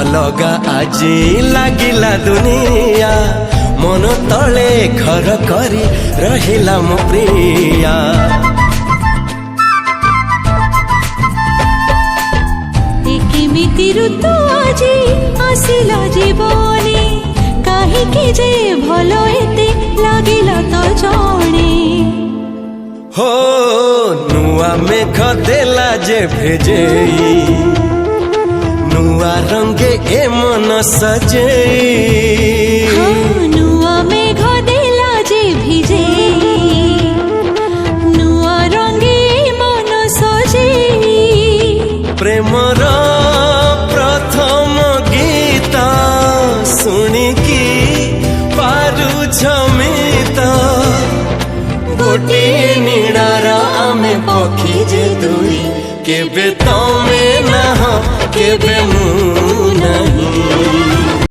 अलगा आजी लागिला दुनिया मन तले घर करी रहिला मो प्रिया। केमिति ऋतु आजी आसिला जीवनी काहीकि जे भलो एते लागिला तो जाने। हो नुआ मेघ देला जे भेजेई नुआ रंगे ए मन सजेई। नुआ मेघ देला जे भिजे नुआ रंगे मन सजेई। प्रेमर प्रथम गीत शुणिकी पारु झमित गोटे नीड़ार आमे पक्षी जे दुई केबे तमे नाह केबे मु